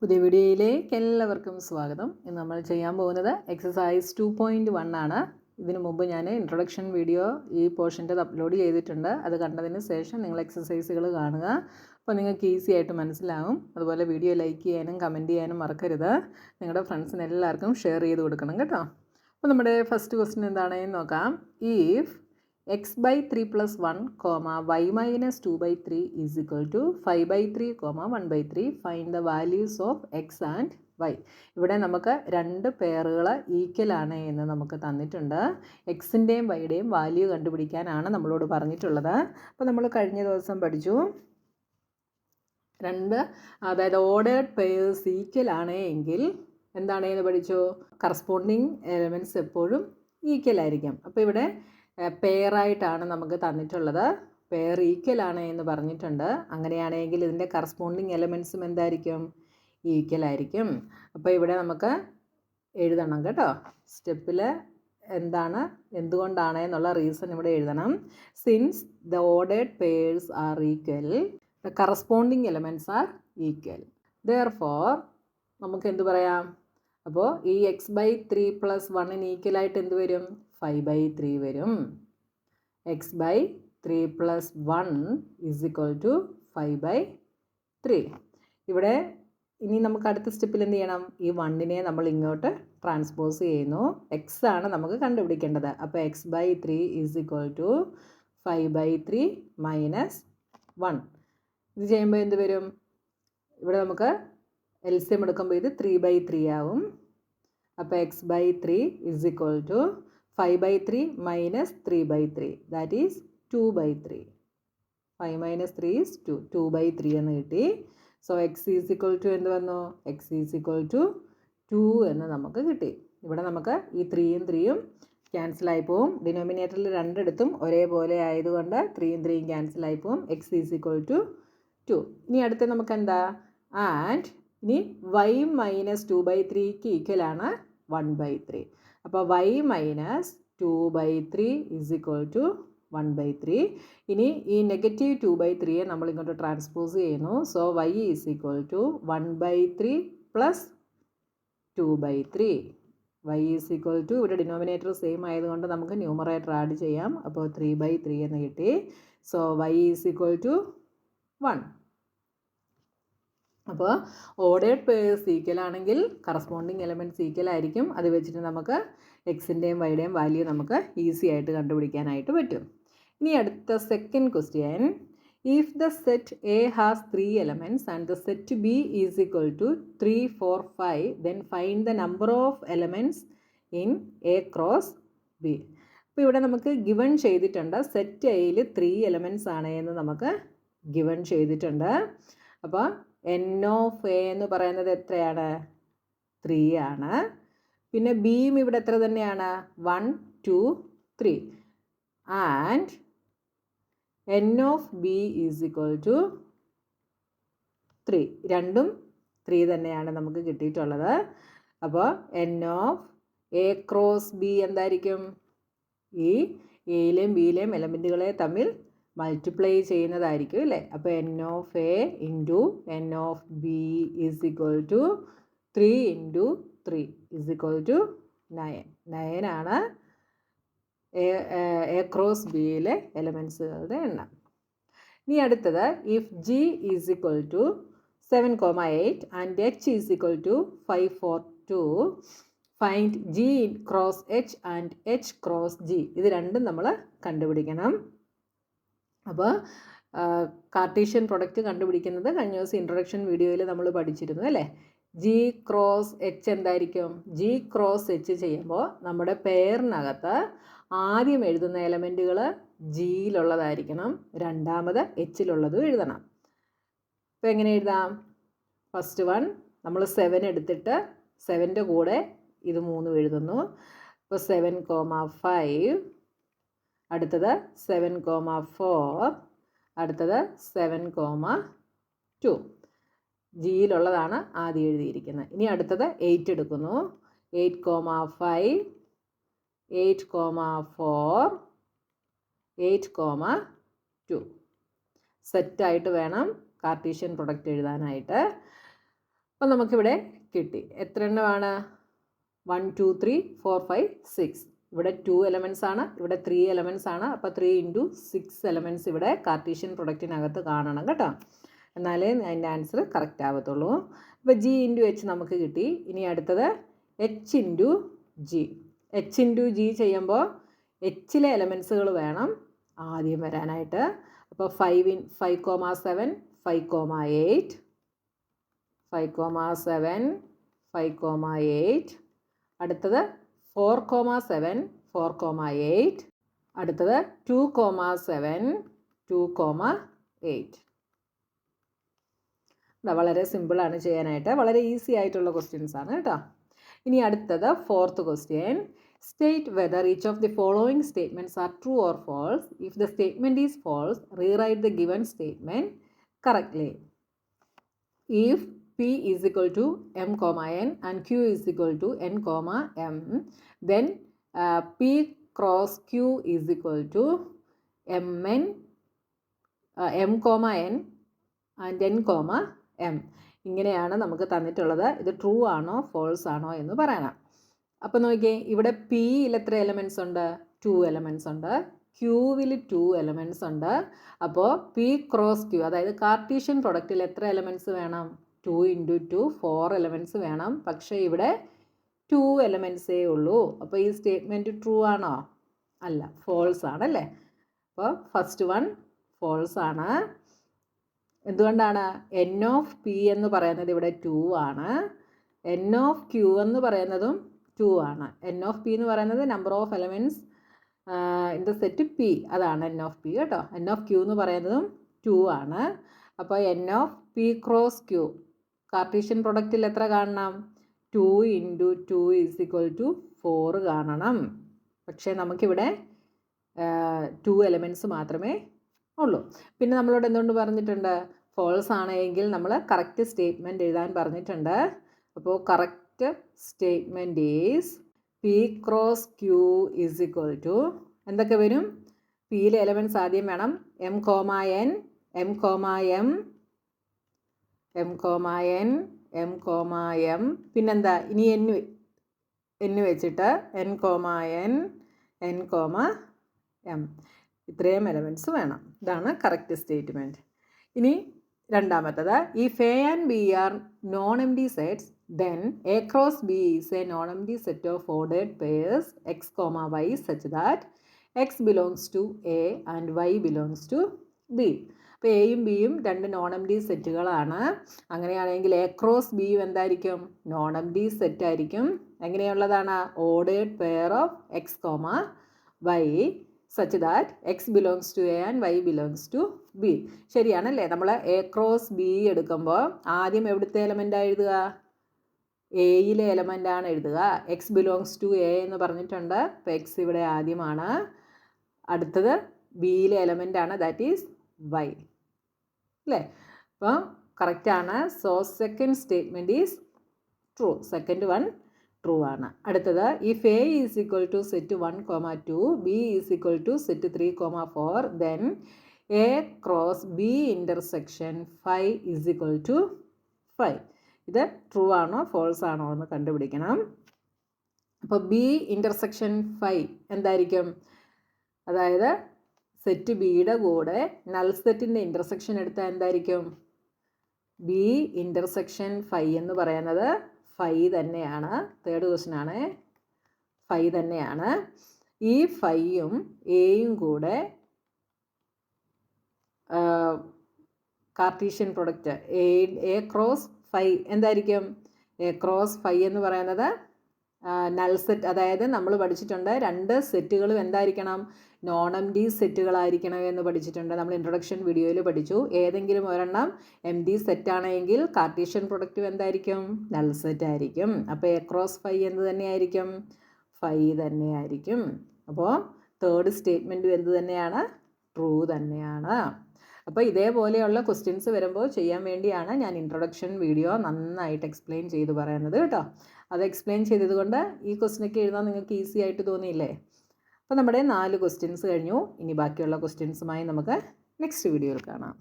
പുതിയ വീഡിയോയിലേക്ക് എല്ലാവർക്കും സ്വാഗതം. ഇന്ന് നമ്മൾ ചെയ്യാൻ പോകുന്നത് എക്സസൈസ് 2.1 ആണ്. ഇതിനു മുമ്പ് ഞാൻ ഇൻട്രൊഡക്ഷൻ വീഡിയോ ഈ പോർഷൻ്റെ അപ്ലോഡ് ചെയ്തിട്ടുണ്ട്. അത് കണ്ടതിന് ശേഷം നിങ്ങൾ എക്സസൈസുകൾ കാണുക. അപ്പോൾ നിങ്ങൾക്ക് ഈസി ആയിട്ട് മനസ്സിലാവും. അതുപോലെ വീഡിയോ ലൈക്ക് ചെയ്യാനും കമൻറ്റ് ചെയ്യാനും മറക്കരുത്. നിങ്ങളുടെ ഫ്രണ്ട്സിന് എല്ലാവർക്കും ഷെയർ ചെയ്ത് കൊടുക്കണം കേട്ടോ. അപ്പോൾ നമ്മുടെ ഫസ്റ്റ് ക്വസ്റ്റ്യൻ എന്താണെന്ന് നോക്കാം. If x by 3 plus 1, y minus 2 by 3 is equal to 5 by 3, 1 by 3. Find the values of x and y. ഇവിടെ നമുക്ക് രണ്ട് പെയറുകൾ ഈക്വൽ ആണ് എന്ന് നമുക്ക് തന്നിട്ടുണ്ട്. എക്സിൻ്റെയും വൈയുടെയും വാല്യൂ കണ്ടുപിടിക്കാനാണ് നമ്മളോട് പറഞ്ഞിട്ടുള്ളത്. അപ്പോൾ നമ്മൾ കഴിഞ്ഞ ദിവസം പഠിച്ചു അതായത് ഓർഡേർഡ് പെയർസ് ഈക്വൽ ആണ് എങ്കിൽ എന്താണെന്ന് പഠിച്ചു. കറസ്പോണ്ടിങ് എലമെൻറ്റ്സ് എപ്പോഴും ഈക്വൽ ആയിരിക്കും. അപ്പോൾ ഇവിടെ പെയറായിട്ടാണ് നമുക്ക് തന്നിട്ടുള്ളത്. പെയർ ഈക്വൽ ആണ് എന്ന് പറഞ്ഞിട്ടുണ്ട്. അങ്ങനെയാണെങ്കിൽ ഇതിൻ്റെ കറസ്പോണ്ടിങ് എലമെൻറ്റ്സും എന്തായിരിക്കും? ഈക്വൽ ആയിരിക്കും. അപ്പോൾ ഇവിടെ നമുക്ക് എഴുതണം കേട്ടോ. സ്റ്റെപ്പിൽ എന്തുകൊണ്ടാണ് എന്നുള്ള റീസൺ ഇവിടെ എഴുതണം. Since the ordered pairs are equal, the corresponding elements are equal. Therefore നമുക്ക് എന്ത് പറയാം? അപ്പോൾ ഈ എക്സ് ബൈ 3 പ്ലസ് 1 ഈക്വലായിട്ട് എന്ത് വരും? 5 by 3 വരും. X by 3 plus 1 is equal to 5 by 3. ഇവിടെ ഇനി നമുക്ക് അടുത്ത സ്റ്റെപ്പിൽ എന്ത് ചെയ്യണം? ഈ 1നെ നമ്മൾ ഇങ്ങോട്ട് ട്രാൻസ്പോസ് ചെയ്യുന്നു. എക്സ് ആണ് നമുക്ക് കണ്ടുപിടിക്കേണ്ടത്. അപ്പോൾ x by 3 is equal to 5 by 3 minus 1. ഇത് ചെയ്യുമ്പോൾ എന്ത് വരും? ഇവിടെ നമുക്ക് എൽസിയം എടുക്കുമ്പോൾ ഇത് 3 by 3 ആവും. അപ്പോൾ x by 3 is equal to 5 by 3 minus 3 by 3, that is 2 by 3. 5 minus 3 is 2. 2 by 3 എന്ന് കിട്ടി. So x is equal to എന്ത് വന്നു? എക്സ് ഈസ് ഈക്വൽ ടു 2 എന്ന് നമുക്ക് കിട്ടി. ഇവിടെ നമുക്ക് ഈ 3യും 3യും ക്യാൻസലായി പോവും. ഡിനോമിനേറ്ററിൽ രണ്ടിടത്തും ഒരേപോലെ ആയതുകൊണ്ട് 3യും 3യും ക്യാൻസലായി പോവും. X is equal to 2. ഇനി അടുത്ത നമുക്ക് എന്താ? ആൻഡ് ഇനി y മൈനസ് 2 by 3ക്ക് ഈക്വലാണ് 1 by 3. അപ്പോൾ y minus 2 by 3 is equal to 1 by 3. ഇനി ഈ നെഗറ്റീവ് 2 by 3യെ നമ്മൾ ഇങ്ങോട്ട് ട്രാൻസ്പോസ് ചെയ്യുന്നു. So y is equal to 1 by 3 plus 2 by 3. y is equal to, ഇവിടെ ഡിനോമിനേറ്റർ സെയിം ആയതുകൊണ്ട് നമുക്ക് ന്യൂമറേറ്റർ ആഡ് ചെയ്യാം. അപ്പോൾ 3 by 3 എന്ന് കിട്ടി. So y is equal to 1. അപ്പോൾ ഓർഡേർഡ് പെയർസ് ഈക്വൽ ആണെങ്കിൽ കറസ്പോണ്ടിങ് എലമെൻറ്റ്സ് ഈക്വൽ ആയിരിക്കും. അത് വെച്ചിട്ട് നമുക്ക് എക്സിൻ്റെയും വൈയുടെയും വാല്യൂ നമുക്ക് ഈസി ആയിട്ട് കണ്ടുപിടിക്കാനായിട്ട് പറ്റും. ഇനി അടുത്ത second question. If the set A has 3 elements and the set B is equal to 3, 4, 5, then find the number of elements in A cross B. അപ്പോൾ ഇവിടെ നമുക്ക് ഗിവൺ ചെയ്തിട്ടുണ്ട്. സെറ്റ് എയിൽ 3 elements ആണ് എന്ന് നമുക്ക് ഗിവൺ ചെയ്തിട്ടുണ്ട്. അപ്പോൾ എൻ ഓഫ് എ എന്ന് പറയുന്നത് എത്രയാണ്? 3 ആണ്. പിന്നെ ബിയും ഇവിടെ എത്ര തന്നെയാണ്? 1, 2, 3. And n of B is equal to 3. രണ്ടും 3 തന്നെയാണ് നമുക്ക് കിട്ടിയിട്ടുള്ളത്. അപ്പോൾ n of A cross B എന്തായിരിക്കും? ഈ എയിലെയും ബിയിലെയും എലമെൻറ്റുകളെ തമ്മിൽ മൾട്ടിപ്ലൈ ചെയ്യുന്നതായിരിക്കും അല്ലേ? അപ്പോൾ n of A into n of B is equal to 3 into 3 is equal to 9. 9 ആണ് എ ക്രോസ് ബിയിലെ എലമെൻറ്റ്സുകളുടെ എണ്ണം. ഇനി അടുത്തത്, if G is equal to 7, 8 and H is equal to 5, 4, 2, find G cross H and H cross G. ഇത് രണ്ടും നമ്മൾ കണ്ടുപിടിക്കണം. അപ്പോൾ കാർട്ടീഷ്യൻ പ്രൊഡക്റ്റ് കണ്ടുപിടിക്കുന്നത് കഴിഞ്ഞ ദിവസം ഇൻട്രൊഡക്ഷൻ വീഡിയോയിൽ നമ്മൾ പഠിച്ചിരുന്നു അല്ലേ? ജി ക്രോസ് എച്ച് എന്തായിരിക്കും? ജി ക്രോസ് എച്ച് ചെയ്യുമ്പോൾ നമ്മുടെ പെയറിനകത്ത് ആദ്യം എഴുതുന്ന എലമെൻറ്റുകൾ ജിയിലുള്ളതായിരിക്കണം, രണ്ടാമത് എച്ചിലുള്ളതും എഴുതണം. അപ്പോൾ എങ്ങനെ എഴുതാം? ഫസ്റ്റ് വൺ നമ്മൾ 7 എടുത്തിട്ട് 7ൻ്റെ കൂടെ ഇത് 3 എഴുതുന്നു. അപ്പോൾ 7, 5, അടുത്തത് 7, 4, അടുത്തത് 7, 2. ജിയിലുള്ളതാണ് ആദ്യം എഴുതിയിരിക്കുന്നത്. ഇനി അടുത്തത് 8 എടുക്കുന്നു. 8, 5, 8, 4, 8, 2. സെറ്റായിട്ട് വേണം കാർട്ടീഷ്യൻ പ്രൊഡക്റ്റ് എഴുതാനായിട്ട്. അപ്പോൾ നമുക്കിവിടെ കിട്ടി. എത്ര എണ്ണമാണ്? 1 2 3 4 5 6. ഇവിടെ 2 എലമെൻറ്റ്സ് ആണ്, ഇവിടെ 3 എലമെൻറ്റ്സ് ആണ്. അപ്പോൾ 3 × 6 എലമെൻറ്റ്സ് ഇവിടെ കാർട്ടീഷ്യൻ പ്രൊഡക്റ്റിനകത്ത് കാണണം കേട്ടോ. എന്നാലേ അതിൻ്റെ ആൻസർ കറക്റ്റ് ആവത്തുള്ളൂ. അപ്പോൾ G × H നമുക്ക് കിട്ടി. ഇനി അടുത്തത് H × G. H × G ചെയ്യുമ്പോൾ Hലെ എലമെൻറ്റ്സുകൾ വേണം ആദ്യം വരാനായിട്ട്. അപ്പോൾ 5 7 5,8 5,7 5,8. അടുത്തത് 4,7 4,8. അടുത്തത് 2,7 2,8. വളരെ സിമ്പിളാണ് ചെയ്യാനായിട്ട്, വളരെ ഈസി ആയിട്ടുള്ള ക്വസ്റ്റ്യൻസ് ആണ് കേട്ടോ. ഇനി അടുത്തത് 4th question. State whether each of the following statements are true or false. If the statement is false, rewrite the given statement correctly. If P is equal to M, N and Q is equal to N, M, then P cross Q is equal to Mn, M, N and N, M. ഇങ്ങനെയാണ് നമുക്ക് തന്നിട്ടുള്ളത്. ഇത് true ആണോ false ആണോ എന്ന് പറയണം. അപ്പോൾ നോക്കിയേ, ഇവിടെ Pയിൽ എത്ര എലമെൻറ്റ്സ് ഉണ്ട്? 2 എലമെൻറ്റ്സ് ഉണ്ട്. Qവിൽ 2 എലമെൻറ്റ്സ് ഉണ്ട്. അപ്പോൾ P ക്രോസ് Q, അതായത് കാർട്ടീഷ്യൻ പ്രൊഡക്റ്റിൽ എത്ര എലമെൻറ്റ്സ് വേണം? 2 × 2 4 എലമെൻറ്റ്സ് വേണം. പക്ഷേ ഇവിടെ 2 എലമെൻറ്റ്സേ ഉള്ളൂ. അപ്പോൾ ഈ സ്റ്റേറ്റ്മെൻറ്റ് ട്രൂ ആണോ? അല്ല, ഫോൾസ് ആണല്ലേ. അപ്പോൾ ഫസ്റ്റ് വൺ ഫോൾസ് ആണ്. എന്തുകൊണ്ടാണ്? N ഓഫ് P എന്ന് പറയുന്നത് ഇവിടെ 2 ആണ്. N ഓഫ് Q എന്ന് പറയുന്നതും 2 ആണ്. N ഓഫ് P എന്ന് പറയുന്നത് number of elements in the set P, അതാണ് N ഓഫ് P കേട്ടോ. N ഓഫ് Q എന്ന് പറയുന്നതും 2 ആണ്. അപ്പോൾ N of P cross Q Cartesian പ്രൊഡക്റ്റിൽ എത്ര കാണണം? 2 × 2 = 4 കാണണം. പക്ഷേ നമുക്കിവിടെ 2 എലമെൻറ്റ്സ് മാത്രമേ ഉള്ളൂ. പിന്നെ നമ്മളോട് എന്തുകൊണ്ട് പറഞ്ഞിട്ടുണ്ട്? ഫോൾസ് ആണെങ്കിൽ നമ്മൾ കറക്റ്റ് സ്റ്റേറ്റ്മെൻറ്റ് എഴുതാൻ പറഞ്ഞിട്ടുണ്ട്. അപ്പോൾ correct statement is P cross Q = എന്തൊക്കെ വരും? Pയിലെ എലമെൻറ്റ്സ് ആദ്യം വേണം. M, N, M, M, M, N, M, M. പിന്നെന്താ? ഇനി N വെച്ചിട്ട് N, N, N, M. ഇത്രയും എലമെൻറ്റ്സ് വേണം. ഇതാണ് കറക്റ്റ് സ്റ്റേറ്റ്മെൻറ്റ്. ഇനി രണ്ടാമത്തത്, if A and B are non-empty sets, then A cross B is a non-empty set of ordered pairs x, y such that x belongs to A and y belongs to B. അപ്പോൾ എയും ബിയും രണ്ട് non empty സെറ്റുകളാണ്. അങ്ങനെയാണെങ്കിൽ A cross B എന്തായിരിക്കും? Non empty set ആയിരിക്കും. എങ്ങനെയുള്ളതാണ്? Ordered pair of x, y such that x belongs to A and y belongs to B. ശരിയാണല്ലേ? നമ്മൾ എ ക്രോസ് ബി എടുക്കുമ്പോൾ ആദ്യം എവിടുത്തെ എലമെൻ്റാണ് എഴുതുക? എയിലെ എലമെൻ്റാണ് എഴുതുക. എക്സ് ബിലോങ്സ് ടു എ എന്ന് പറഞ്ഞിട്ടുണ്ട്. അപ്പോൾ എക്സ് ഇവിടെ ആദ്യമാണ്. അടുത്തത് ബിയിലെ എലമെൻ്റാണ്, ദാറ്റ് ഈസ് വൈ അല്ലേ? അപ്പോൾ കറക്റ്റാണ്. So second statement is true. Second one true ആണ്. അടുത്തത്, if A is equal to set 1, 2, B is equal to set 3, 4, then A cross B intersection 5 is equal to 5. ഇത് ട്രൂ ആണോ false ആണോ എന്ന് കണ്ടുപിടിക്കണം. അപ്പോൾ ബി ഇൻ്റർസെക്ഷൻ 5 എന്തായിരിക്കും? അതായത് സെറ്റ് ബിയുടെ കൂടെ നൾ സെറ്റിൻ്റെ ഇൻ്റർസെക്ഷൻ എടുത്താൽ എന്തായിരിക്കും? ബി ഇൻ്റർസെക്ഷൻ 5 എന്ന് പറയുന്നത് 5 തന്നെയാണ്. തേർഡ് ക്വസ്റ്റ്യൻ ആണ്. 5 തന്നെയാണ്. ഈ 5ഉം എയും കൂടെ കാർട്ടീഷ്യൻ പ്രൊഡക്റ്റ് എ ക്രോസ് 5 എന്തായിരിക്കും? എ ക്രോസ് 5 എന്ന് പറയുന്നത് നൾ സെറ്റ്, അതായത് നമ്മൾ പഠിച്ചിട്ടുണ്ട് രണ്ട് സെറ്റുകളും എന്തായിരിക്കണം? നോൺ എംപ്റ്റി സെറ്റുകളായിരിക്കണം എന്ന് പഠിച്ചിട്ടുണ്ട്. നമ്മൾ ഇൻട്രൊഡക്ഷൻ വീഡിയോയിൽ പഠിച്ചു. ഏതെങ്കിലും ഒരെണ്ണം എംപ്റ്റി സെറ്റാണെങ്കിൽ കാർട്ടീഷ്യൻ പ്രൊഡക്റ്റ് എന്തായിരിക്കും? നൾ സെറ്റ് ആയിരിക്കും. അപ്പോൾ എ ക്രോസ് 5 എന്ത് തന്നെയായിരിക്കും? 5 തന്നെയായിരിക്കും. അപ്പോൾ തേർഡ് സ്റ്റേറ്റ്മെൻറ്റും എന്ത് തന്നെയാണ്? ട്രൂ തന്നെയാണ്. അപ്പോൾ ഇതേപോലെയുള്ള ക്വസ്റ്റ്യൻസ് വരുമ്പോൾ ചെയ്യാൻ വേണ്ടിയാണ് ഞാൻ ഇൻട്രൊഡക്ഷൻ വീഡിയോ നന്നായിട്ട് എക്സ്പ്ലെയിൻ ചെയ്ത് പറയുന്നത് കേട്ടോ. അത് എക്സ്പ്ലെയിൻ ചെയ്തതുകൊണ്ട് ഈ ക്വസ്റ്റ്യനൊക്കെ എഴുതാൻ നിങ്ങൾക്ക് ഈസി ആയിട്ട് തോന്നിയില്ലേ? അപ്പോൾ നമ്മുടെ 4 ക്വസ്റ്റ്യൻസ് കഴിഞ്ഞു. ഇനി ബാക്കിയുള്ള ക്വസ്റ്റ്യൻസുമായി നമുക്ക് നെക്സ്റ്റ് വീഡിയോയിൽ കാണാം.